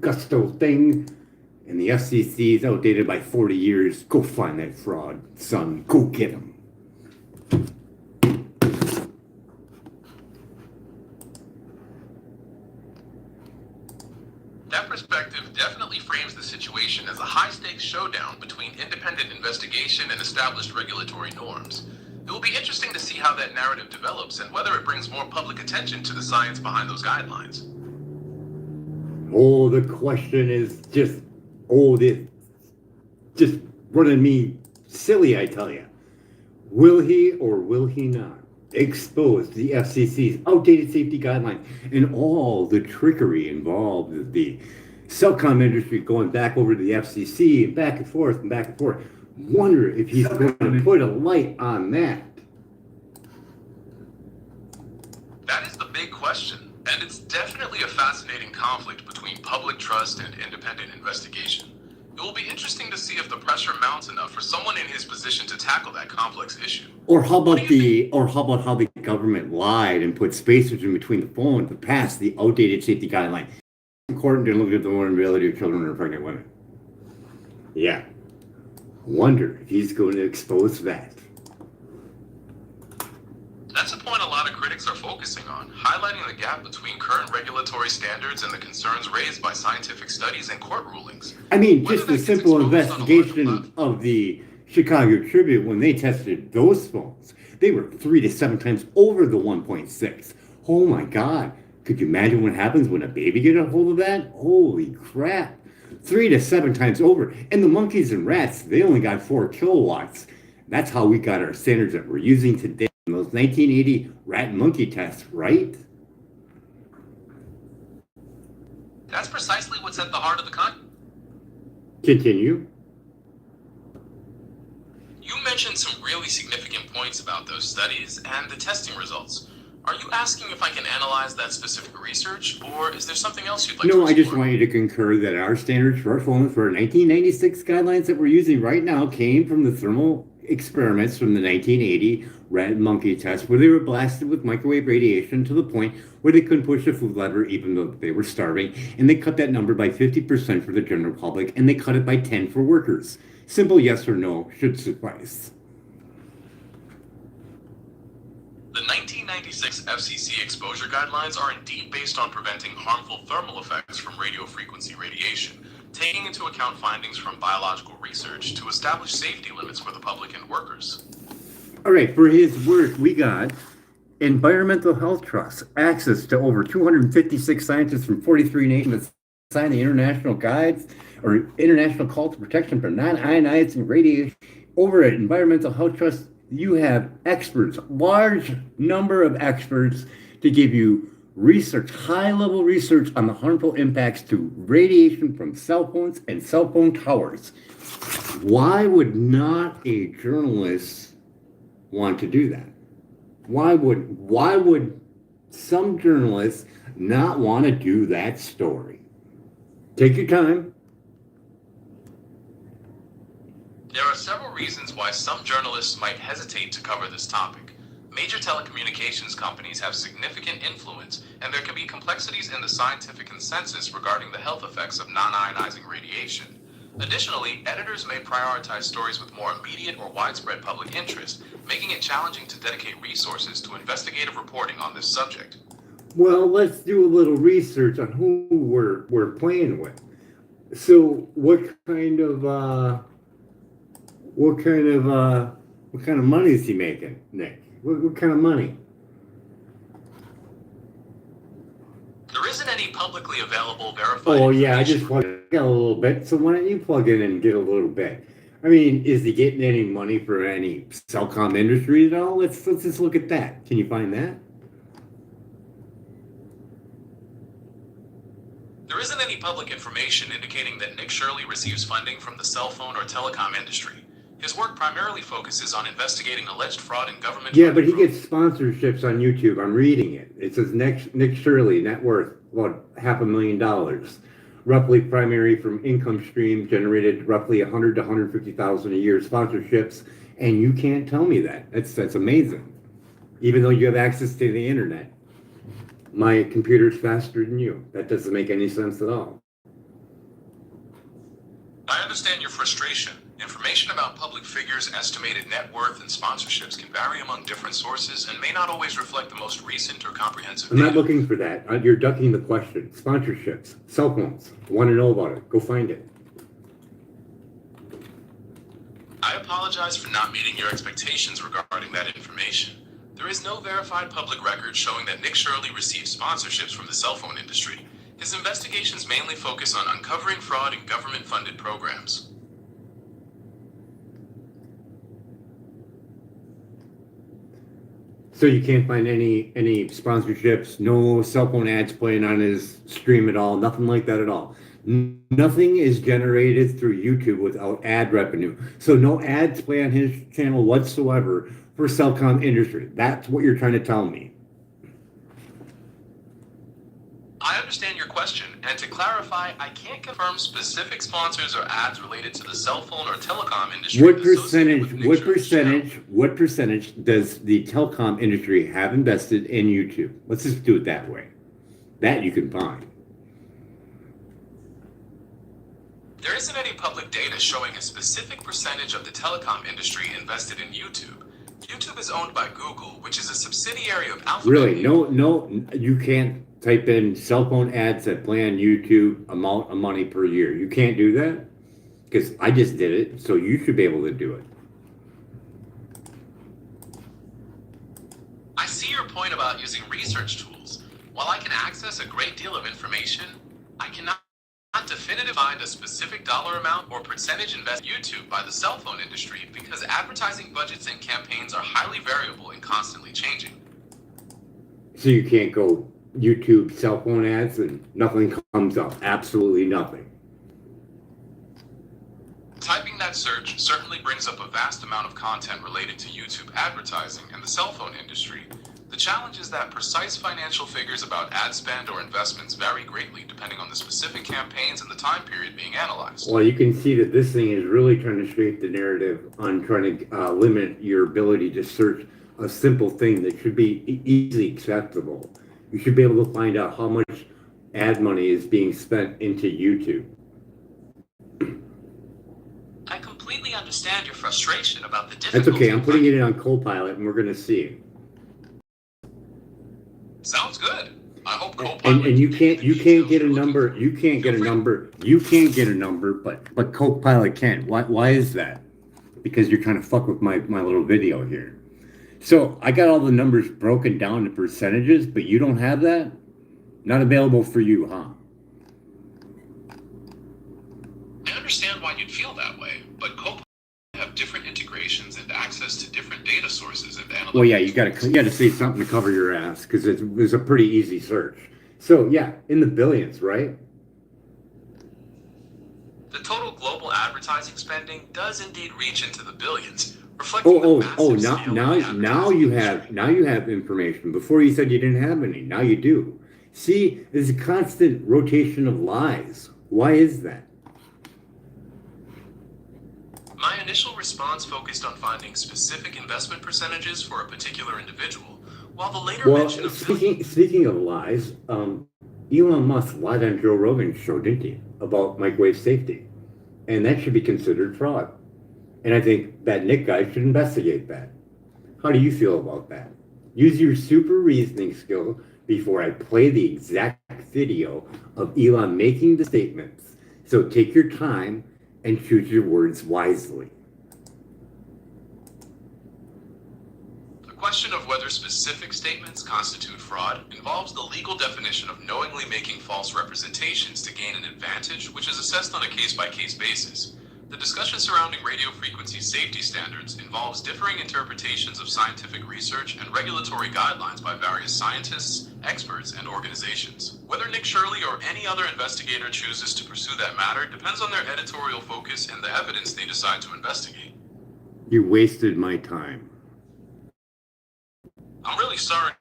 gusto thing. And the FCC is outdated by 40 years. Go find that fraud, son. Go get him. That perspective definitely frames the situation as a high-stakes showdown between independent investigation and established regulatory norms. It will be interesting to see how that narrative develops and whether it brings more public attention to the science behind those guidelines. Oh, the question is just running me silly, I tell you. Will he or will he not expose the FCC's outdated safety guidelines and all the trickery involved with the telecom industry going back over to the FCC and back and forth and back and forth? Wonder if he's going to put a light on that. That is the big question, and it's definitely a fascinating conflict between public trust and independent investigation. It will be interesting to see if the pressure mounts enough for someone in his position to tackle that complex issue. Or how about how the government lied and put spacers in between the phone to pass the outdated safety guideline? Court didn't look at the vulnerability of children and pregnant women. Yeah. Wonder if he's going to expose that. That's a point a lot of critics are focusing on, highlighting the gap between current regulatory standards and the concerns raised by scientific studies and court rulings. I mean, just a simple investigation of the Chicago Tribune when they tested those phones. They were 3 to 7 times over the 1.6. Oh my God. Could you imagine what happens when a baby gets a hold of that? Holy crap. 3 to 7 times over. And the monkeys and rats, they only got 4 kilowatts. That's how we got our standards that we're using today in those 1980 rat and monkey tests, right? That's precisely what's at the heart of the Continue. You mentioned some really significant points about those studies and the testing results. Are you asking if I can analyze that specific research, or is there something else you'd like to explore? No, I just want you to concur that our standards for our phones for our 1996 guidelines that we're using right now came from the thermal experiments from the 1980 rat and monkey test, where they were blasted with microwave radiation to the point where they couldn't push a food lever even though they were starving, and they cut that number by 50% for the general public, and they cut it by 10 for workers. Simple yes or no should suffice. The 1996 FCC exposure guidelines are indeed based on preventing harmful thermal effects from radiofrequency radiation, taking into account findings from biological research to establish safety limits for the public and workers. All right, for his work, we got Environmental Health Trust, access to over 256 scientists from 43 nations that signed the international guides or international call to protection for non-ionizing radiation. Over at Environmental Health Trust, you have experts, large number of experts to give you research, high-level research on the harmful impacts to radiation from cell phones and cell phone towers. Why would not a journalist want to do that? Why would some journalists not want to do that story? Take your time. There are several reasons why some journalists might hesitate to cover this topic. Major telecommunications companies have significant influence, and there can be complexities in the scientific consensus regarding the health effects of non-ionizing radiation. Additionally, editors may prioritize stories with more immediate or widespread public interest, making it challenging to dedicate resources to investigative reporting on this subject. Well, let's do a little research on who we're playing with. So, what kind of money is he making, Nick? What kind of money? There isn't any publicly available verified. Oh yeah, I just plugged in a little bit. So why don't you plug in and get a little bit? I mean, is he getting any money for any telecom industry at all? Let's just look at that. Can you find that? There isn't any public information indicating that Nick Shirley receives funding from the cell phone or telecom industry. His work primarily focuses on investigating alleged fraud in government. Yeah, but he gets sponsorships on YouTube. I'm reading it. It says Nick Shirley, net worth about $500,000, roughly primary from income stream generated roughly $100,000 to $150,000 a year sponsorships, and you can't tell me that. That's amazing. Even though you have access to the internet, my computer's faster than you. That doesn't make any sense at all. I understand your frustration. Information about public figures' estimated net worth and sponsorships can vary among different sources and may not always reflect the most recent or comprehensive I'm not data. looking for that. You're ducking the question. Sponsorships, cell phones. I want to know about it. Go find it. I apologize for not meeting your expectations regarding that information. There is no verified public record showing that Nick Shirley received sponsorships from the cell phone industry. His investigations mainly focus on uncovering fraud in government-funded programs. So you can't find any sponsorships, no cell phone ads playing on his stream at all, nothing like that at all. Nothing is generated through YouTube without ad revenue. So no ads play on his channel whatsoever for Cellcom industry. That's what you're trying to tell me. I understand your question, and to clarify, I can't confirm specific sponsors or ads related to the cell phone or telecom industry. What percentage does the telecom industry have invested in YouTube? Let's just do it that way. That you can find. There isn't any public data showing a specific percentage of the telecom industry invested in YouTube. YouTube is owned by Google, which is a subsidiary of Alphabet. Really? No, you can't type in cell phone ads that play on YouTube amount of money per year. You can't do that? Because I just did it, so you should be able to do it. I see your point about using research tools. While I can access a great deal of information, I cannot definitively find a specific dollar amount or percentage invested in YouTube by the cell phone industry because advertising budgets and campaigns are highly variable and constantly changing. So you can't go YouTube cell phone ads and nothing comes up. Absolutely nothing. Typing that search certainly brings up a vast amount of content related to YouTube advertising and the cell phone industry. The challenge is that precise financial figures about ad spend or investments vary greatly depending on the specific campaigns and the time period being analyzed. Well, you can see that this thing is really trying to shape the narrative on trying to limit your ability to search a simple thing that should be easily acceptable. You should be able to find out how much ad money is being spent into YouTube. I completely understand your frustration about the difficulty. That's okay. I'm putting it in on Copilot, and we're going to see. Sounds good. I hope Copilot. And you can't get a number. You can't get a number. You can't get a number, but Copilot can. Why is that? Because you're trying to fuck with my little video here. So I got all the numbers broken down to percentages, but you don't have that? Not available for you, huh? I understand why you'd feel that way, but Copilot have different integrations and access to different data sources and analytics. Well, yeah, you got to say something to cover your ass because it's a pretty easy search. So yeah, in the billions, right? The total global advertising spending does indeed reach into the billions. Now you have information. Before you said you didn't have any. Now you do. See, there's a constant rotation of lies. Why is that? My initial response focused on finding specific investment percentages for a particular individual, while the later mention of speaking of lies, Elon Musk lied on Joe Rogan's show, didn't he, about microwave safety, and that should be considered fraud. And I think that Nick guy should investigate that. How do you feel about that? Use your super reasoning skill before I play the exact video of Elon making the statements. So take your time and choose your words wisely. The question of whether specific statements constitute fraud involves the legal definition of knowingly making false representations to gain an advantage, which is assessed on a case-by-case basis. The discussion surrounding radio frequency safety standards involves differing interpretations of scientific research and regulatory guidelines by various scientists, experts, and organizations. Whether Nick Shirley or any other investigator chooses to pursue that matter depends on their editorial focus and the evidence they decide to investigate. You wasted my time. I'm really sorry.